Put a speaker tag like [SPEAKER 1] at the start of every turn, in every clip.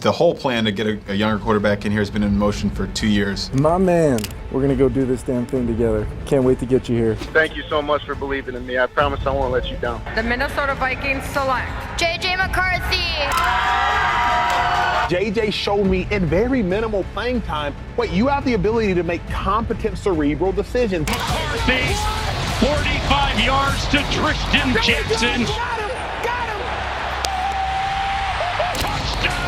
[SPEAKER 1] The whole plan to get a younger quarterback in here has been in motion for 2 years.
[SPEAKER 2] My man, we're going to go do this damn thing together. Can't wait to get you here.
[SPEAKER 3] Thank you so much for believing in me. I promise I won't let you down.
[SPEAKER 4] The Minnesota Vikings select
[SPEAKER 5] JJ McCarthy.
[SPEAKER 6] JJ showed me in very minimal playing time, you have the ability to make competent cerebral decisions.
[SPEAKER 7] McCarthy, 45 yards to Tristan Jackson.
[SPEAKER 6] Got him!
[SPEAKER 7] Touchdown!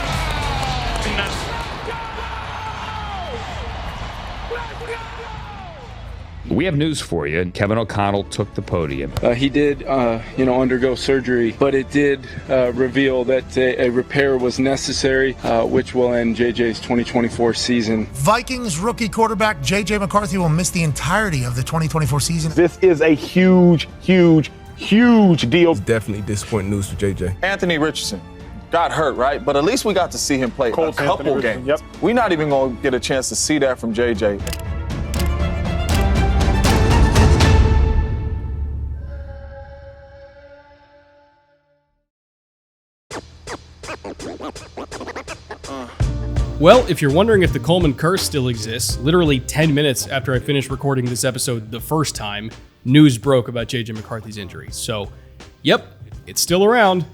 [SPEAKER 8] We have news for you. Kevin O'Connell took the podium.
[SPEAKER 2] He did, undergo surgery, but it did reveal that a repair was necessary, which will end JJ's 2024 season.
[SPEAKER 9] Vikings rookie quarterback J.J. McCarthy will miss the entirety of the 2024 season.
[SPEAKER 6] This is a huge deal.
[SPEAKER 10] It's definitely disappointing news for JJ.
[SPEAKER 11] Anthony Richardson got hurt, right? But at least we got to see him play a couple games.
[SPEAKER 3] Yep.
[SPEAKER 11] We're not even going to get a chance to see that from JJ.
[SPEAKER 12] Well, if you're wondering if the Coleman curse still exists, literally 10 minutes after I finished recording this episode the first time, news broke about JJ McCarthy's injury. So, yep, it's still around,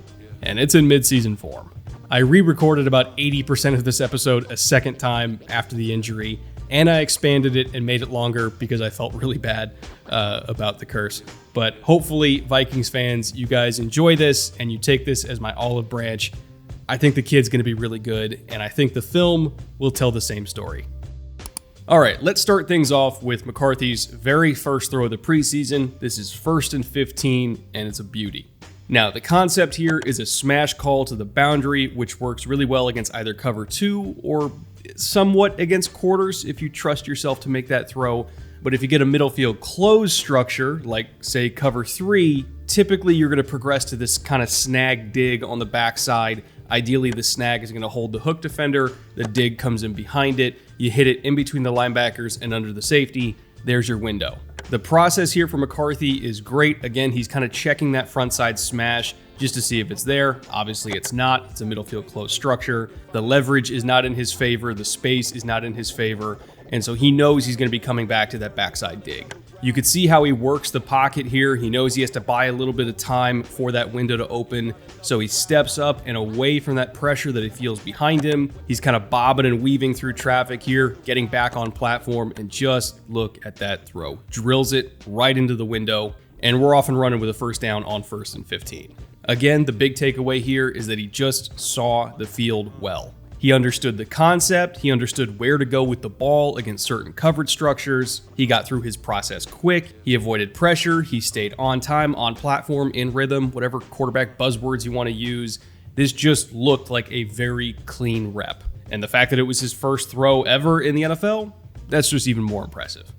[SPEAKER 12] and it's in mid-season form. I re-recorded about 80% of this episode a second time after the injury, and I expanded it and made it longer because I felt really bad about the curse. But hopefully, Vikings fans, you guys enjoy this, and you take this as my olive branch. I think the kid's going to be really good, and I think the film will tell the same story. All right, let's start things off with McCarthy's very first throw of the preseason. This is 1st and 15, and it's a beauty. Now, the concept here is a smash call to the boundary, which works really well against either cover 2 or somewhat against quarters if you trust yourself to make that throw. But if you get a middle field closed structure, like say cover 3, typically you're going to progress to this kind of snag dig on the backside. Ideally, the snag is going to hold the hook defender. The dig comes in behind it. You hit it in between the linebackers and under the safety. There's your window. The process here for McCarthy is great. Again, he's kind of checking that front side smash just to see if it's there. Obviously, it's not. It's a middle field closed structure. The leverage is not in his favor. The space is not in his favor. And so he knows he's going to be coming back to that backside dig. You could see how he works the pocket here. He knows he has to buy a little bit of time for that window to open. So he steps up and away from that pressure that he feels behind him. He's kind of bobbing and weaving through traffic here, getting back on platform, and just look at that throw. Drills it right into the window, and we're off and running with a first down on 1st and 15. Again, the big takeaway here is that he just saw the field well. He understood the concept, he understood where to go with the ball against certain coverage structures, he got through his process quick, he avoided pressure, he stayed on time, on platform, in rhythm, whatever quarterback buzzwords you want to use. This just looked like a very clean rep. And the fact that it was his first throw ever in the NFL, that's just even more impressive.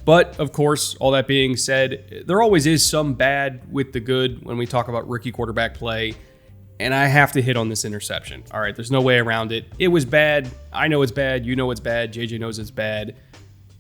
[SPEAKER 12] But, of course, all that being said, there always is some bad with the good when we talk about rookie quarterback play. And I have to hit on this interception. All right, there's no way around it. It was bad. I know it's bad. You know it's bad. JJ knows it's bad.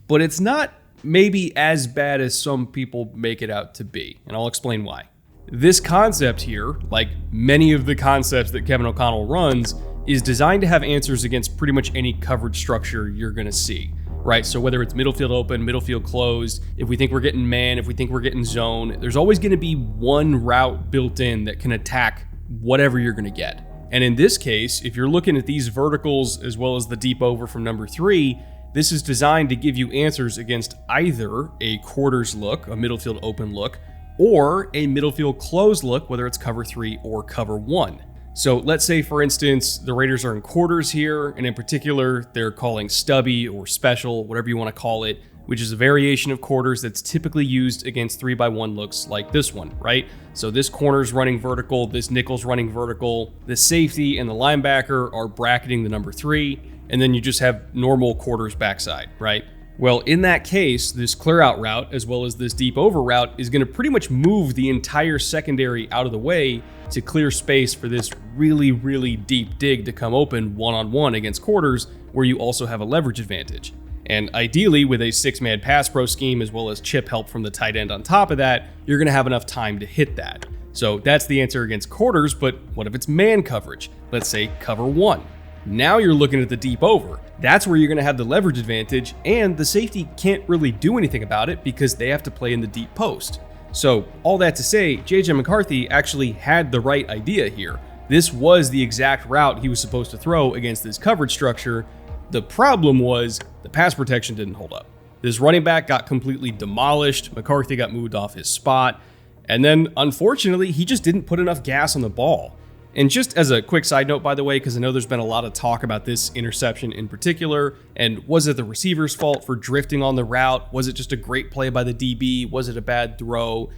[SPEAKER 12] But it's not maybe as bad as some people make it out to be. And I'll explain why. This concept here, like many of the concepts that Kevin O'Connell runs, is designed to have answers against pretty much any coverage structure you're going to see. Right, so whether it's middle field open, middle field closed, if we think we're getting man, if we think we're getting zone, there's always going to be one route built in that can attack whatever you're going to get. And in this case, if you're looking at these verticals as well as the deep over from number 3, this is designed to give you answers against either a quarters look, a middle field open look, or a middle field closed look, whether it's cover 3 or cover 1. So let's say, for instance, the Raiders are in quarters here, and in particular, they're calling stubby or special, whatever you want to call it, which is a variation of quarters that's typically used against 3-by-1 looks like this one, right? So this corner's running vertical, this nickel's running vertical, the safety and the linebacker are bracketing the number 3, and then you just have normal quarters backside, right? Well, in that case, this clear out route, as well as this deep over route, is going to pretty much move the entire secondary out of the way to clear space for this really, really deep dig to come open one-on-one against quarters, where you also have a leverage advantage. And ideally, with a 6-man pass pro scheme, as well as chip help from the tight end on top of that, you're going to have enough time to hit that. So that's the answer against quarters, but what if it's man coverage? Let's say cover 1. Now you're looking at the deep over. That's where you're going to have the leverage advantage, and the safety can't really do anything about it because they have to play in the deep post. So all that to say, JJ McCarthy actually had the right idea here. This was the exact route he was supposed to throw against this coverage structure. The problem was the pass protection didn't hold up. This running back got completely demolished. McCarthy got moved off his spot. And then, unfortunately, he just didn't put enough gas on the ball. And just as a quick side note, by the way, because I know there's been a lot of talk about this interception in particular, and was it the receiver's fault for drifting on the route? Was it just a great play by the DB? Was it a bad throw?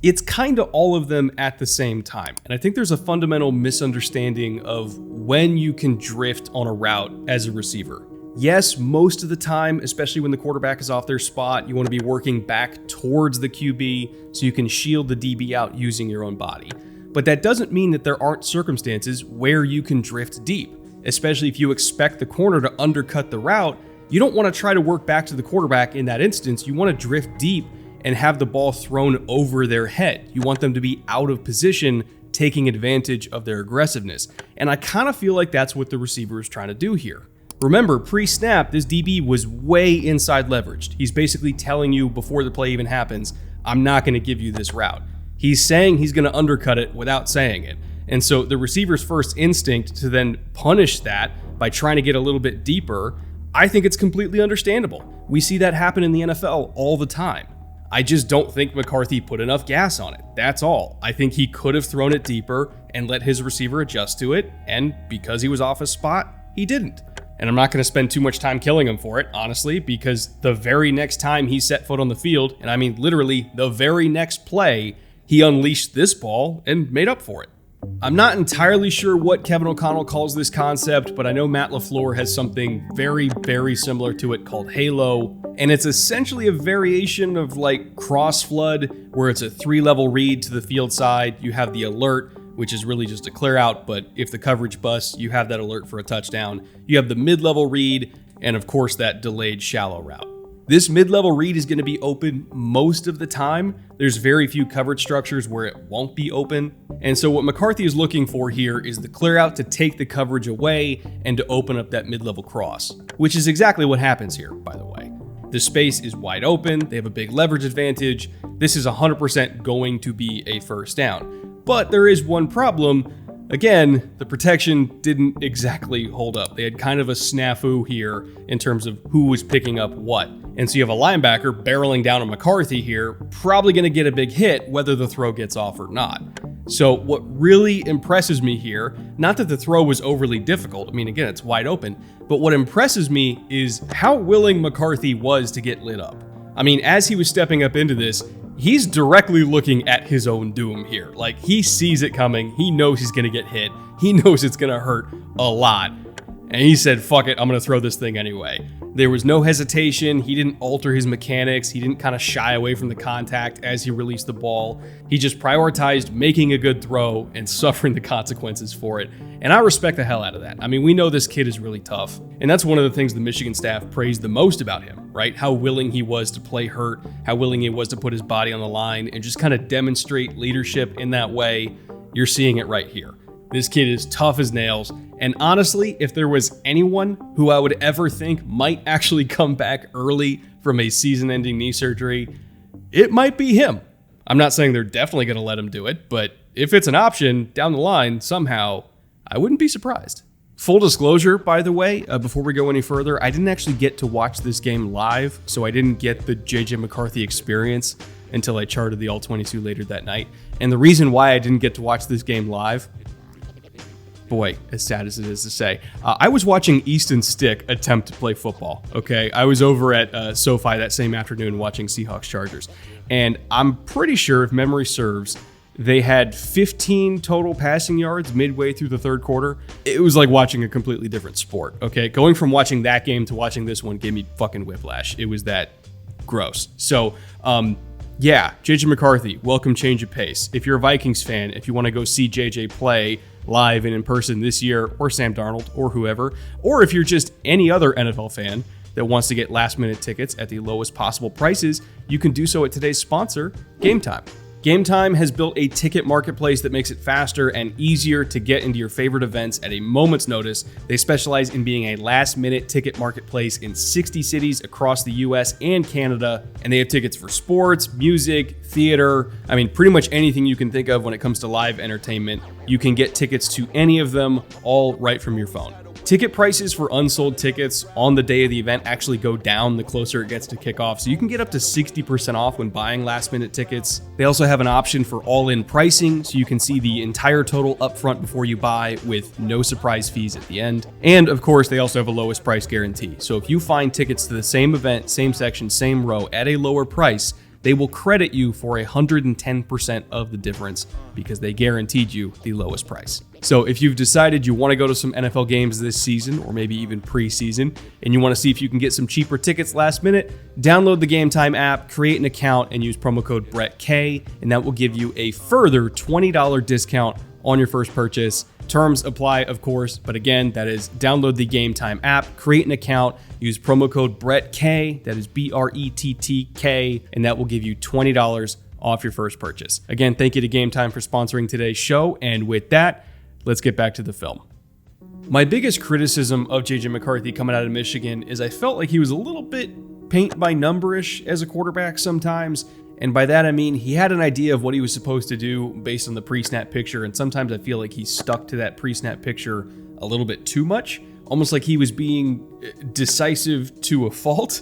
[SPEAKER 12] It's kind of all of them at the same time. And I think there's a fundamental misunderstanding of when you can drift on a route as a receiver. Yes, most of the time, especially when the quarterback is off their spot, you want to be working back towards the QB so you can shield the DB out using your own body. But that doesn't mean that there aren't circumstances where you can drift deep, especially if you expect the corner to undercut the route. You don't want to try to work back to the quarterback in that instance. You want to drift deep and have the ball thrown over their head. You want them to be out of position, taking advantage of their aggressiveness. And I kind of feel like that's what the receiver is trying to do here. Remember, pre-snap, this DB was way inside leveraged. He's basically telling you before the play even happens, I'm not going to give you this route. He's saying he's going to undercut it without saying it. And so the receiver's first instinct to then punish that by trying to get a little bit deeper, I think it's completely understandable. We see that happen in the NFL all the time. I just don't think McCarthy put enough gas on it. That's all. I think he could have thrown it deeper and let his receiver adjust to it. And because he was off his spot, he didn't. And I'm not going to spend too much time killing him for it, honestly, because the very next time he set foot on the field, and I mean literally the very next play, he unleashed this ball and made up for it. I'm not entirely sure what Kevin O'Connell calls this concept, but I know Matt LaFleur has something very, very similar to it called Halo, and it's essentially a variation of like cross flood, where it's a 3-level read to the field side. You have the alert, which is really just a clear out, but if the coverage busts, you have that alert for a touchdown. You have the mid-level read, and of course that delayed shallow route. This mid-level read is going to be open most of the time. There's very few coverage structures where it won't be open. And so what McCarthy is looking for here is the clear out to take the coverage away and to open up that mid-level cross, which is exactly what happens here, by the way. The space is wide open. They have a big leverage advantage. This is 100% going to be a first down. But there is one problem. Again, the protection didn't exactly hold up. They had kind of a snafu here in terms of who was picking up what. And so you have a linebacker barreling down on McCarthy here, probably going to get a big hit whether the throw gets off or not. So what really impresses me here, not that the throw was overly difficult, I mean, again, it's wide open, but what impresses me is how willing McCarthy was to get lit up. I mean, as he was stepping up into this, he's directly looking at his own doom here. Like, he sees it coming. He knows he's going to get hit. He knows it's going to hurt a lot. And he said, fuck it, I'm going to throw this thing anyway. There was no hesitation. He didn't alter his mechanics. He didn't kind of shy away from the contact as he released the ball. He just prioritized making a good throw and suffering the consequences for it. And I respect the hell out of that. I mean, we know this kid is really tough. And that's one of the things the Michigan staff praised the most about him, right? How willing he was to play hurt, how willing he was to put his body on the line and just kind of demonstrate leadership in that way. You're seeing it right here. This kid is tough as nails. And honestly, if there was anyone who I would ever think might actually come back early from a season-ending knee surgery, it might be him. I'm not saying they're definitely going to let him do it, but if it's an option down the line somehow, I wouldn't be surprised. Full disclosure, by the way, before we go any further, I didn't actually get to watch this game live, so I didn't get the JJ McCarthy experience until I charted the All-22 later that night. And the reason why I didn't get to watch this game live, boy, as sad as it is to say, I was watching Easton Stick attempt to play football, okay? I was over at SoFi that same afternoon watching Seahawks Chargers. And I'm pretty sure, if memory serves, they had 15 total passing yards midway through the third quarter. It was like watching a completely different sport, okay? Going from watching that game to watching this one gave me fucking whiplash. It was that gross. So, yeah, JJ McCarthy, welcome change of pace. If you're a Vikings fan, if you want to go see JJ play live and in person this year, or Sam Darnold, or whoever, or if you're just any other NFL fan that wants to get last-minute tickets at the lowest possible prices, you can do so at today's sponsor, Game Time. Game Time has built a ticket marketplace that makes it faster and easier to get into your favorite events at a moment's notice. They specialize in being a last-minute ticket marketplace in 60 cities across the US and Canada, and they have tickets for sports, music, theater, pretty much anything you can think of when it comes to live entertainment. You can get tickets to any of them all right from your phone. Ticket prices for unsold tickets on the day of the event actually go down the closer it gets to kickoff, so you can get up to 60% off when buying last-minute tickets. They also have an option for all-in pricing, so you can see the entire total upfront before you buy with no surprise fees at the end. And of course, they also have a lowest price guarantee. So if you find tickets to the same event, same section, same row at a lower price, they will credit you for 110% of the difference because they guaranteed you the lowest price. So if you've decided you want to go to some NFL games this season, or maybe even preseason, and you want to see if you can get some cheaper tickets last minute, download the Game Time app, create an account, and use promo code BRETTK, and that will give you a further $20 discount on your first purchase. Terms apply, of course, but again, that is download the Game Time app, create an account, use promo code BRETTK, that is BRETTK, and that will give you $20 off your first purchase. Again, thank you to Game Time for sponsoring today's show, and with that, let's get back to the film. My biggest criticism of JJ McCarthy coming out of Michigan is I felt like he was a little bit paint by numberish as a quarterback sometimes. And by that, I mean, he had an idea of what he was supposed to do based on the pre-snap picture. And sometimes I feel like he stuck to that pre-snap picture a little bit too much, almost like he was being decisive to a fault.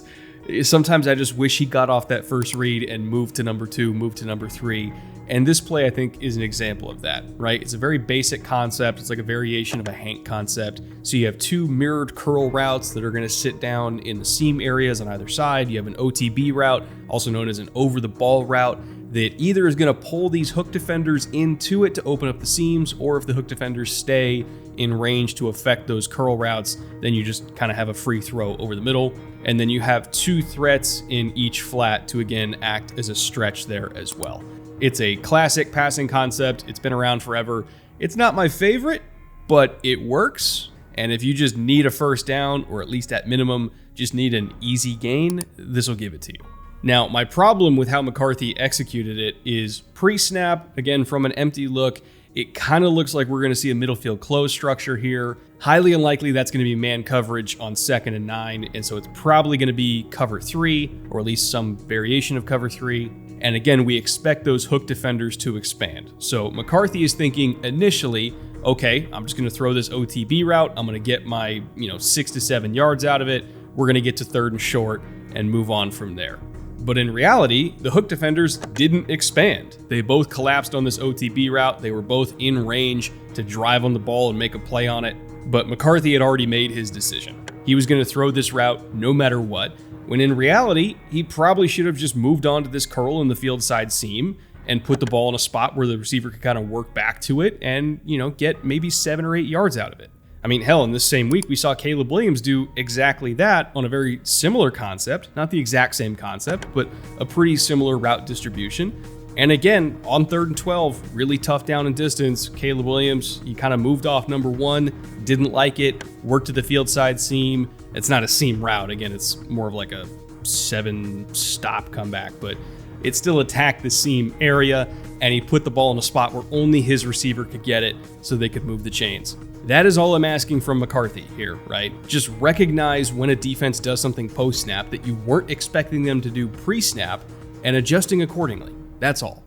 [SPEAKER 12] Sometimes I just wish he got off that first read and moved to number 2, moved to number 3. And this play, I think, is an example of that, right? It's a very basic concept. It's like a variation of a Hank concept. So you have 2 mirrored curl routes that are going to sit down in the seam areas on either side. You have an OTB route, also known as an over-the-ball route, that either is going to pull these hook defenders into it to open up the seams, or if the hook defenders stay in range to affect those curl routes, then you just kind of have a free throw over the middle. And then you have 2 threats in each flat to, again, act as a stretch there as well. It's a classic passing concept. It's been around forever. It's not my favorite, but it works. And if you just need a first down, or at least at minimum, just need an easy gain, this will give it to you. Now, my problem with how McCarthy executed it is pre-snap, again, from an empty look, it kind of looks like we're going to see a middle field close structure here. Highly unlikely that's going to be man coverage on 2nd and 9, and so it's probably going to be cover 3, or at least some variation of cover 3. And again, we expect those hook defenders to expand. So McCarthy is thinking initially, okay, I'm just going to throw this OTB route. I'm going to get my 6 to 7 yards out of it. We're going to get to 3rd and short and move on from there. But in reality, the hook defenders didn't expand. They both collapsed on this OTB route. They were both in range to drive on the ball and make a play on it. But McCarthy had already made his decision. He was going to throw this route no matter what, when in reality, he probably should have just moved on to this curl in the field side seam and put the ball in a spot where the receiver could kind of work back to it and, get maybe 7 or 8 yards out of it. I mean, hell, in this same week, we saw Caleb Williams do exactly that on a very similar concept, not the exact same concept, but a pretty similar route distribution. And again, on 3rd and 12, really tough down and distance. Caleb Williams, he kind of moved off number 1, didn't like it, worked to the field side seam. It's not a seam route. Again, it's more of like a 7-stop comeback, but it still attacked the seam area, and he put the ball in a spot where only his receiver could get it so they could move the chains. That is all I'm asking from McCarthy here, right? Just recognize when a defense does something post-snap that you weren't expecting them to do pre-snap and adjusting accordingly. That's all.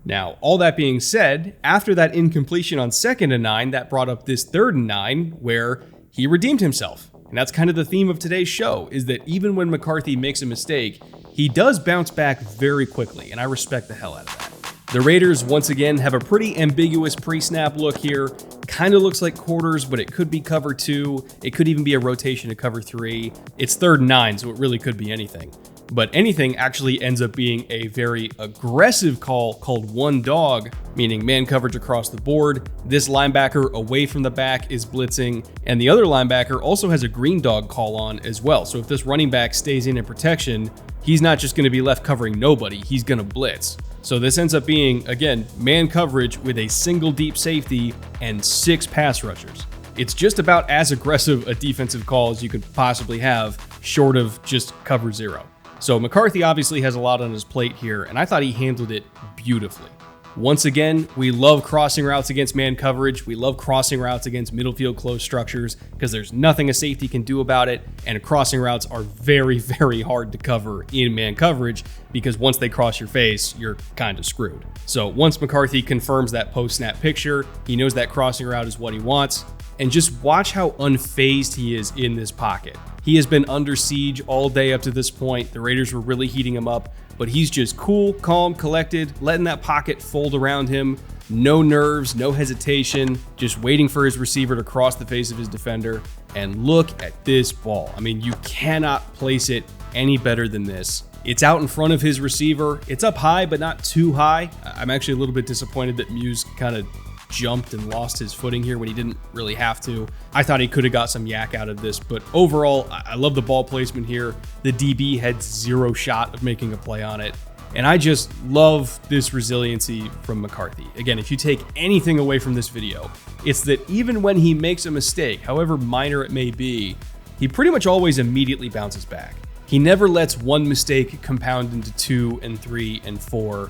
[SPEAKER 12] Now, all that being said, after that incompletion on 2nd and 9, that brought up this 3rd and 9 where he redeemed himself. And that's kind of the theme of today's show, is that even when McCarthy makes a mistake, he does bounce back very quickly, and I respect the hell out of that. The Raiders, once again, have a pretty ambiguous pre-snap look here. Kind of looks like quarters, but it could be cover 2. It could even be a rotation to cover 3. It's 3rd and 9, so it really could be anything. But anything actually ends up being a very aggressive call called one dog, meaning man coverage across the board. This linebacker away from the back is blitzing, and the other linebacker also has a green dog call on as well. So if this running back stays in protection, he's not just going to be left covering nobody, he's going to blitz. So this ends up being, again, man coverage with a single deep safety and 6 pass rushers. It's just about as aggressive a defensive call as you could possibly have, short of just cover 0. So McCarthy obviously has a lot on his plate here, and I thought he handled it beautifully. Once again, we love crossing routes against man coverage. We love crossing routes against middle field closed structures because there's nothing a safety can do about it. And crossing routes are very, very hard to cover in man coverage because once they cross your face, you're kind of screwed. So once McCarthy confirms that post-snap picture, he knows that crossing route is what he wants. And just watch how unfazed he is in this pocket. He has been under siege all day up to this point. The Raiders were really heating him up, but he's just cool, calm, collected, letting that pocket fold around him. No nerves, no hesitation, just waiting for his receiver to cross the face of his defender. And look at this ball. I mean, you cannot place it any better than this. It's out in front of his receiver. It's up high, but not too high. I'm actually a little bit disappointed that Muse kind of jumped and lost his footing here when he didn't really have to. I thought he could have got some yak out of this, but overall, I love the ball placement here. The DB had zero shot of making a play on it. And I just love this resiliency from McCarthy. Again, if you take anything away from this video, it's that even when he makes a mistake, however minor it may be, he pretty much always immediately bounces back. He never lets one mistake compound into 2 and 3 and 4.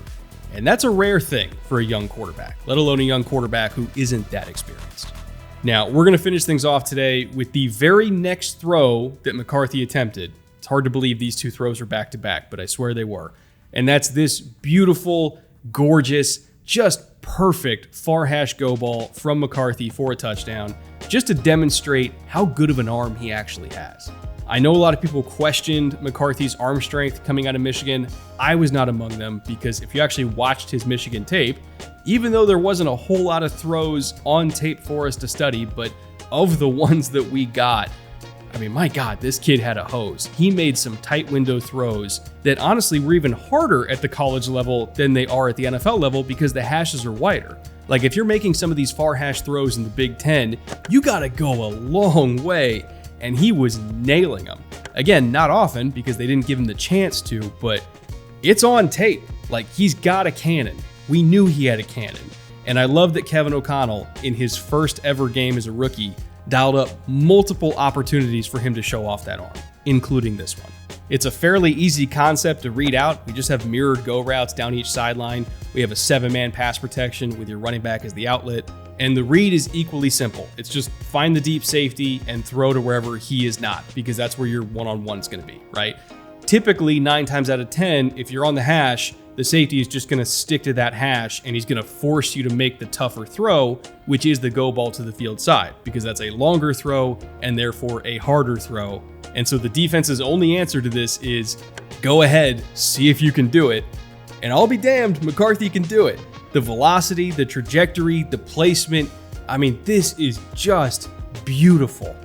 [SPEAKER 12] And that's a rare thing for a young quarterback, let alone a young quarterback who isn't that experienced. Now, we're going to finish things off today with the very next throw that McCarthy attempted. It's hard to believe these two throws are back-to-back, but I swear they were. And that's this beautiful, gorgeous, just perfect far hash go ball from McCarthy for a touchdown, just to demonstrate how good of an arm he actually has. I know a lot of people questioned McCarthy's arm strength coming out of Michigan. I was not among them because if you actually watched his Michigan tape, even though there wasn't a whole lot of throws on tape for us to study, but of the ones that we got, I mean, my God, this kid had a hose. He made some tight window throws that honestly were even harder at the college level than they are at the NFL level because the hashes are wider. Like if you're making some of these far hash throws in the Big Ten, you gotta go a long way. And he was nailing them. Again, not often because they didn't give him the chance to, but it's on tape. Like he's got a cannon. We knew he had a cannon. And I love that Kevin O'Connell, in his first ever game as a rookie, dialed up multiple opportunities for him to show off that arm, including this one. It's a fairly easy concept to read out. We just have mirrored go routes down each sideline. We have a 7-man pass protection with your running back as the outlet. And the read is equally simple. It's just find the deep safety and throw to wherever he is not, because that's where your one-on-one is going to be, right? Typically, 9 times out of 10, if you're on the hash, the safety is just going to stick to that hash and he's going to force you to make the tougher throw, which is the go ball to the field side, because that's a longer throw and therefore a harder throw. And so the defense's only answer to this is go ahead, see if you can do it. And I'll be damned, McCarthy can do it. The velocity, the trajectory, the placement. I mean, this is just beautiful.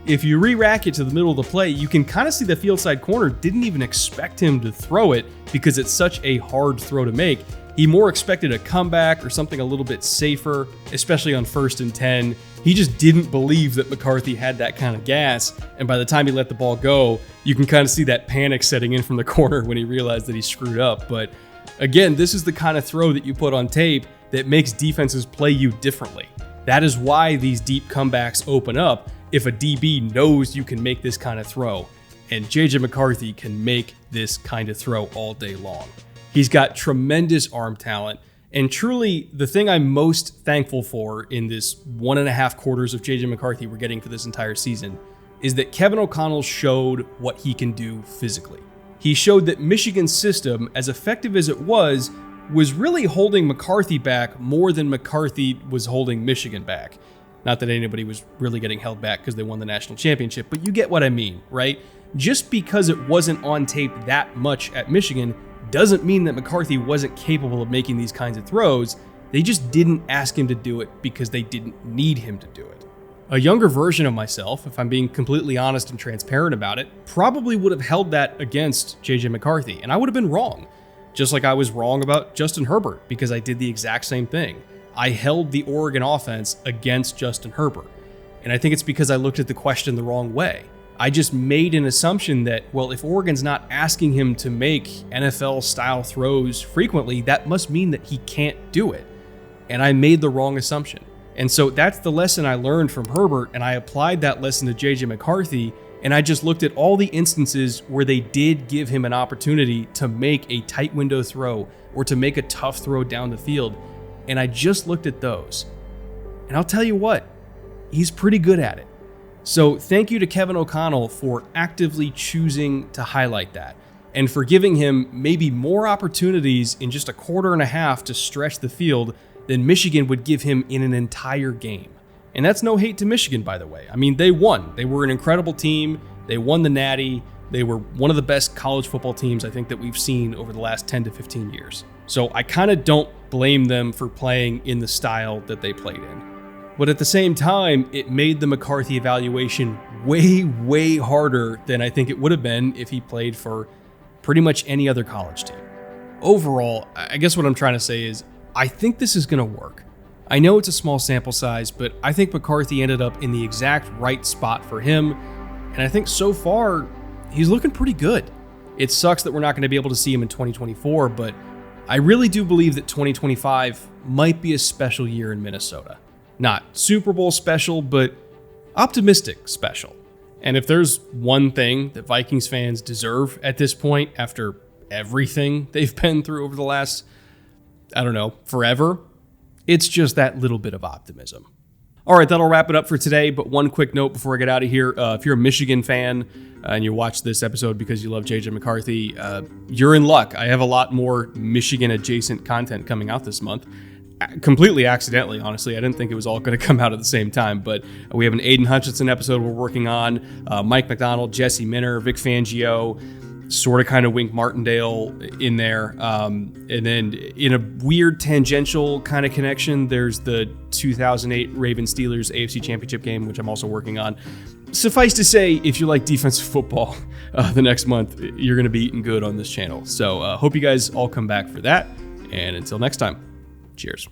[SPEAKER 12] If you re-rack it to the middle of the play, you can kind of see the field side corner didn't even expect him to throw it because it's such a hard throw to make. He more expected a comeback or something a little bit safer, especially on 1st and 10. He just didn't believe that McCarthy had that kind of gas. And by the time he let the ball go, you can kind of see that panic setting in from the corner when he realized that he screwed up. But again, this is the kind of throw that you put on tape that makes defenses play you differently. That is why these deep comebacks open up if a DB knows you can make this kind of throw. And JJ McCarthy can make this kind of throw all day long. He's got tremendous arm talent. And truly, the thing I'm most thankful for in this 1.5 quarters of JJ McCarthy we're getting for this entire season is that Kevin O'Connell showed what he can do physically. He showed that Michigan's system, as effective as it was really holding McCarthy back more than McCarthy was holding Michigan back. Not that anybody was really getting held back because they won the national championship, but you get what I mean, right? Just because it wasn't on tape that much at Michigan doesn't mean that McCarthy wasn't capable of making these kinds of throws. They just didn't ask him to do it because they didn't need him to do it. A younger version of myself, if I'm being completely honest and transparent about it, probably would have held that against JJ McCarthy, and I would have been wrong. Just like I was wrong about Justin Herbert because I did the exact same thing. I held the Oregon offense against Justin Herbert. And I think it's because I looked at the question the wrong way. I just made an assumption that, well, if Oregon's not asking him to make NFL-style throws frequently, that must mean that he can't do it. And I made the wrong assumption. And so that's the lesson I learned from Herbert, and I applied that lesson to JJ McCarthy, And I just looked at all the instances where they did give him an opportunity to make a tight window throw or to make a tough throw down the field. And I just looked at those. And I'll tell you what, he's pretty good at it. So thank you to Kevin O'Connell for actively choosing to highlight that and for giving him maybe more opportunities in just a quarter and a half to stretch the field than Michigan would give him in an entire game. And that's no hate to Michigan, by the way. I mean, they won. They were an incredible team. They won the Natty. They were one of the best college football teams I think that we've seen over the last 10 to 15 years. So I kind of don't blame them for playing in the style that they played in. But at the same time, it made the McCarthy evaluation way, way harder than I think it would have been if he played for pretty much any other college team. Overall, I guess what I'm trying to say is I think this is going to work. I know it's a small sample size, but I think McCarthy ended up in the exact right spot for him. And I think so far, he's looking pretty good. It sucks that we're not going to be able to see him in 2024, but I really do believe that 2025 might be a special year in Minnesota. Not Super Bowl special, but optimistic special. And if there's one thing that Vikings fans deserve at this point, after everything they've been through over the last, forever, it's just that little bit of optimism. All right, that'll wrap it up for today. But one quick note before I get out of here. If you're a Michigan fan and you watch this episode because you love JJ McCarthy, you're in luck. I have a lot more Michigan-adjacent content coming out this month. Completely accidentally, honestly. I didn't think it was all going to come out at the same time. But we have an Aiden Hutchinson episode we're working on. Mike McDonald, Jesse Minner, Vic Fangio, sort of kind of Wink Martindale in there. And then in a weird tangential kind of connection, there's the 2008 Ravens-Steelers AFC Championship game, which I'm also working on. Suffice to say, if you like defensive football the next month, you're going to be eating good on this channel. So hope you guys all come back for that. And until next time, cheers.